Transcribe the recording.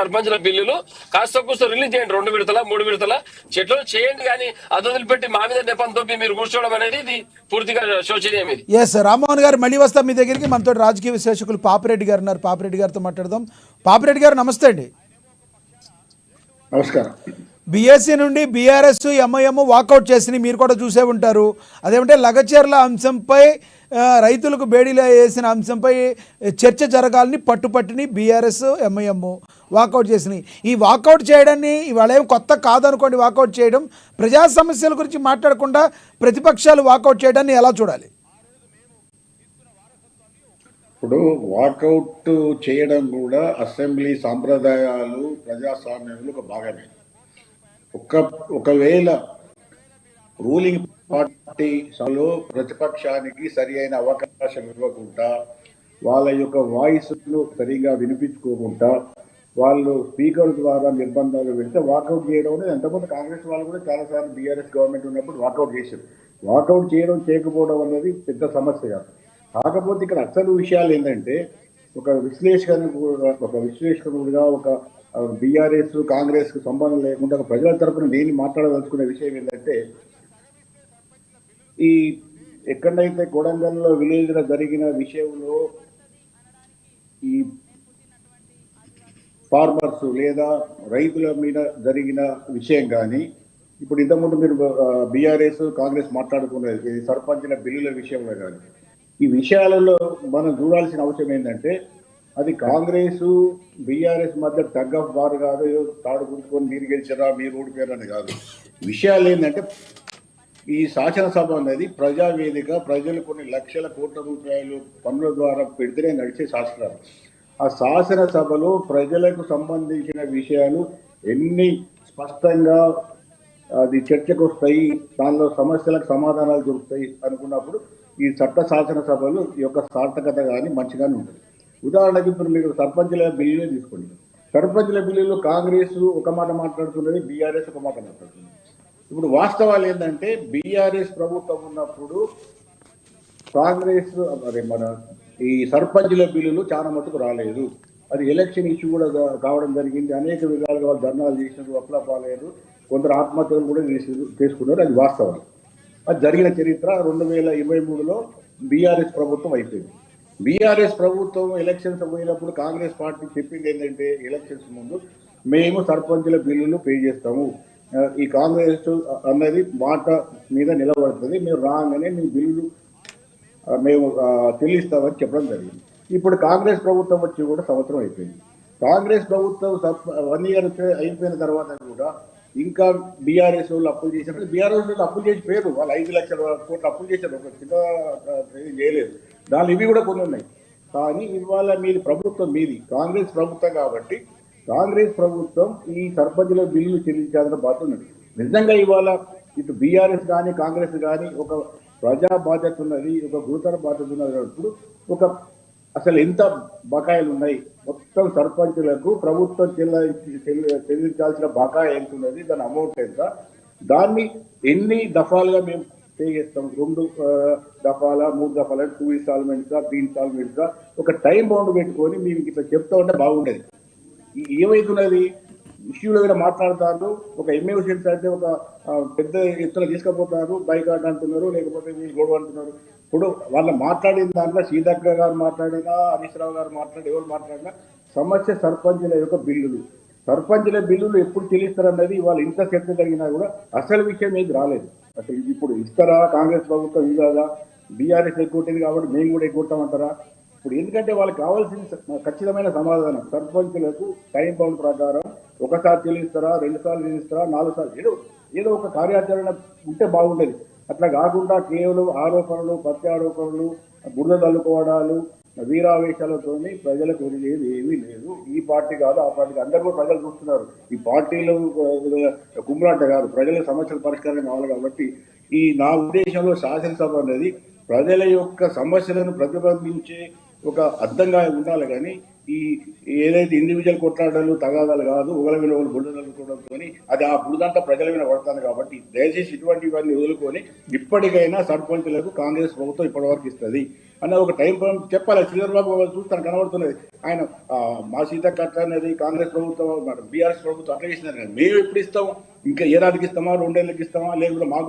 సర్పంచుల బిల్లులు కాస్త కూస్త రిలీజ్ చేయండి, 2 విడతల 3 విడతల చెట్లు చేయండి. కానీ అది వదిలిపెట్టి మా మీద నెపం తొప్పి మీరు కూర్చోవడం అనేది ఇది పూర్తిగా శోచనీయం. ఇది ఎస్ రామ్మోహన్ గారు మళ్ళీ వస్తాం మీ దగ్గరికి. మనతో రాజకీయ విశ్లేషకులు పాపిరెడ్డి గారు ఉన్నారు, పాపిరెడ్డి గారితో మాట్లాడదాం. పాపిరెడ్డి గారు నమస్తే అండి. నమస్కారం. బీఎస్సీ నుండి బీఆర్ఎస్ ఎంఐఎం వాకౌట్ చేసి మీరు కూడా చూసే ఉంటారు. అదేమంటే లగచర్ల అంశంపై రైతులకు బేడీలు వేసిన అంశంపై చర్చ జరగాలని పట్టుపట్టిని బీఆర్ఎస్ ఎంఐఎం వాకౌట్ చేసినాయి. ఈ వాకౌట్ చేయడాన్ని ఇవాళ ఏం కొత్త కాదనుకోండి. వాకౌట్ చేయడం, ప్రజా సమస్యల గురించి మాట్లాడకుండా ప్రతిపక్షాలు వాకౌట్ చేయడాన్ని ఎలా చూడాలి? ఇప్పుడు వాకౌట్ చేయడం కూడా అసెంబ్లీ సాంప్రదాయాలు ప్రజాస్వామ్యంలో ఒక భాగమే. ఒకవేళ రూలింగ్ పార్టీలో ప్రతిపక్షానికి సరి అయిన అవకాశం ఇవ్వకుండా, వాళ్ళ యొక్క వాయిస్ను సరిగా వినిపించుకోకుండా వాళ్ళు స్పీకర్ ద్వారా నిర్బంధాలు పెడితే వాకౌట్ చేయడం అనేది ఎంతమంది కాంగ్రెస్ వాళ్ళు కూడా చాలాసార్లు బీఆర్ఎస్ గవర్నమెంట్ ఉన్నప్పుడు వాకౌట్ చేశారు. వాకౌట్ చేయడం చేయకపోవడం అనేది పెద్ద సమస్య కాదు. కాకపోతే ఇక్కడ అసలు విషయాలు ఏంటంటే, ఒక విశ్లేషకుడుగా ఒక బీఆర్ఎస్ కాంగ్రెస్ కు సంబంధం లేకుండా ఒక ప్రజల తరపున నేను మాట్లాడదలుచుకునే విషయం ఏంటంటే, ఈ ఎక్కడైతే కొడంగల్లో విలేజ్ లో జరిగిన విషయంలో ఈ ఫార్మర్స్ లేదా రైతుల మీద జరిగిన విషయం కానీ, ఇప్పుడు ఇంతకుముందు మీరు బీఆర్ఎస్ కాంగ్రెస్ మాట్లాడుకునేది సర్పంచుల బిల్లుల విషయంలో కానీ, ఈ విషయాలలో మనం చూడాల్సిన అవసరం ఏంటంటే, అది కాంగ్రెస్ బీఆర్ఎస్ మధ్య టగ్ ఆఫ్ వార్ కాదు, తాడుకుంటుకొని మీరు గెలిచారా మీరు ఓడిపోయారని కాదు. విషయాలు ఏంటంటే, ఈ శాసనసభ అనేది ప్రజావేదిక, ప్రజలు కొన్ని లక్షల కోట్ల రూపాయలు పన్నుల ద్వారా పెడితేనే నడిచే శాసనాలు. ఆ శాసనసభలో ప్రజలకు సంబంధించిన విషయాలు ఎన్ని స్పష్టంగా అది చర్చకు వస్తాయి, దానిలో సమస్యలకు సమాధానాలు దొరుకుతాయి అనుకున్నప్పుడు ఈ చట్ట శాసనసభలు ఈ యొక్క సార్థకత కానీ మంచిగానే ఉంటుంది. ఉదాహరణకి ఇప్పుడు మీరు సర్పంచుల బిల్లులే తీసుకోండి. సర్పంచుల బిల్లులు కాంగ్రెస్ ఒక మాట మాట్లాడుతున్నది, బీఆర్ఎస్ ఒక మాట మాట్లాడుతుంది. ఇప్పుడు వాస్తవాలు ఏంటంటే, బీఆర్ఎస్ ప్రభుత్వం ఉన్నప్పుడు కాంగ్రెస్ మన ఈ సర్పంచుల బిల్లులు చాలా మటుకు రాలేదు. అది ఎలక్షన్ ఇష్యూ కూడా కావడం జరిగింది. అనేక విధాలుగా వాళ్ళు ధర్నాలు చేసినారు, అప్లా పాలేదు, కొందరు ఆత్మహత్యలు కూడా చేసుకున్నారు. అది వాస్తవాలు. అది జరిగిన చరిత్ర. 2023లో బీఆర్ఎస్ ప్రభుత్వం అయిపోయింది. బీఆర్ఎస్ ప్రభుత్వం ఎలక్షన్స్ పోయినప్పుడు కాంగ్రెస్ పార్టీ చెప్పింది ఏంటంటే, ఎలక్షన్స్ ముందు మేము సర్పంచుల బిల్లులు పే చేస్తాము, ఈ కాంగ్రెస్ అన్నది మాట మీద నిలబడుతుంది, మేము రాగానే మీ బిల్లులు మేము చెల్లిస్తామని చెప్పడం జరిగింది. ఇప్పుడు కాంగ్రెస్ ప్రభుత్వం వచ్చి కూడా సంవత్సరం అయిపోయింది. కాంగ్రెస్ ప్రభుత్వం 1 ఇయర్ అయిపోయిన తర్వాత కూడా ఇంకా బీఆర్ఎస్ వాళ్ళు అప్పులు చేశారు. బీఆర్ఎస్ వాళ్ళు అప్పులు చేసి పేరు, వాళ్ళు 5 లక్షల కోట్లు అప్పులు చేశారు, ఒక చిన్న చేయలేదు. దానిలో ఇవి కూడా కొన్ని ఉన్నాయి. కానీ ఇవాళ మీది ప్రభుత్వం, మీది కాంగ్రెస్ ప్రభుత్వం కాబట్టి కాంగ్రెస్ ప్రభుత్వం ఈ సర్పంచుల బిల్లులు చెల్లించాల్సిన బాధ్యత ఉన్నది. నిజంగా ఇవాళ ఇటు బీఆర్ఎస్ కానీ కాంగ్రెస్ కానీ ఒక ప్రజా బాధ్యత ఉన్నది, ఒక గురుతర బాధ్యత ఉన్నది. ఇప్పుడు ఒక అసలు ఎంత బకాయిలు ఉన్నాయి, మొత్తం సర్పంచులకు ప్రభుత్వం చెల్లించాల్సిన బకాయి ఎంత ఉన్నది, దాని అమౌంట్ ఎంత, దాన్ని ఎన్ని దఫాలుగా మేము పే చేస్తాం, 2 దఫాల 3 దఫాల 2 ఇన్స్టాల్మెంట్స్గా 3 ఇన్స్టాల్మెంట్స్గా ఒక టైం బౌండ్ పెట్టుకొని మేము ఇట్లా చెప్తా ఉంటే బాగుండేది. ఏమైతున్నది, ఇష్యూలో కూడా మాట్లాడుతారు, ఒక ఎమ్మెల్సీస్ అంటే ఒక పెద్ద ఎత్తున తీసుకుపోతారు, బైకాట్ అంటున్నారు, లేకపోతే వీళ్ళు గొడవ అంటున్నారు. ఇప్పుడు వాళ్ళు మాట్లాడిన దాంట్లో సీతక్క గారు మాట్లాడినా, హరీష్ రావు గారు మాట్లాడి, ఎవరు మాట్లాడినా సమస్య సర్పంచుల యొక్క బిల్లులు. సర్పంచుల బిల్లులు ఎప్పుడు చెల్లిస్తారన్నది వాళ్ళు ఇంత చర్చ జరిగినా కూడా అసలు విషయం ఏది రాలేదు. అసలు ఇప్పుడు ఇస్తారా కాంగ్రెస్ ప్రభుత్వం, ఇదాగా బీఆర్ఎస్ ఎగ్గొట్టింది కాబట్టి మేము కూడా ఎగ్గొట్టామంటారా? ఇప్పుడు ఎందుకంటే వాళ్ళకి కావాల్సిన ఖచ్చితమైన సమాధానం, సర్పంచులకు టైం బౌండ్ ప్రకారం ఒకసారి చెల్లిస్తారా, 2 సార్లు చెల్లిస్తారా, 4 సార్లు, ఏదో ఒక కార్యాచరణ ఉంటే బాగుండేది. అట్లా కాకుండా కేవలం ఆరోపణలు, ప్రత్యారోపణలు, బురద తల్లుకోవడాలు, వీరావేశాలతో ప్రజలకు వదిలేది ఏమీ లేదు. ఈ పార్టీ కాదు ఆ పార్టీ, అందరూ కూడా ప్రజలు చూస్తున్నారు. ఈ పార్టీలు కుమ్రాట కాదు, ప్రజల సమస్యల పరిష్కారం కావాలి. కాబట్టి ఈ నా ఉద్దేశంలో శాసనసభ అనేది ప్రజల యొక్క సమస్యలను ప్రతిబంధించే ఒక అర్థంగా ఉండాలి. కానీ ఈ ఏదైతే ఇండివిజువల్ కొట్లాటలు తగాదాలు కాదు, ఒకరి మీద ఒకరు బురదలు కొట్టడంతో అది ఆ బురదంతా ప్రజల మీద పడుతుంది. కాబట్టి దయచేసి ఇటువంటివన్నీ వదులుకొని ఇప్పటికైనా సర్పంచులకు కాంగ్రెస్ ప్రభుత్వం ఇప్పటివరకు ఇస్తుంది అన్న ఒక టైం చెప్పాలి. శ్రీధర్ బాబు చూస్తాను కనబడుతున్నది, ఆయన మా సీతక్క అట్లా అనేది కాంగ్రెస్ ప్రభుత్వం బీఆర్ఎస్ ప్రభుత్వం అట్లా చేసినారు. మేము ఎప్పుడు ఇస్తాం? ఇంకా ఏడాదికి ఇస్తామా, 2 ఏళ్ళకి ఇస్తామా, లేకపోతే మాకు కూడా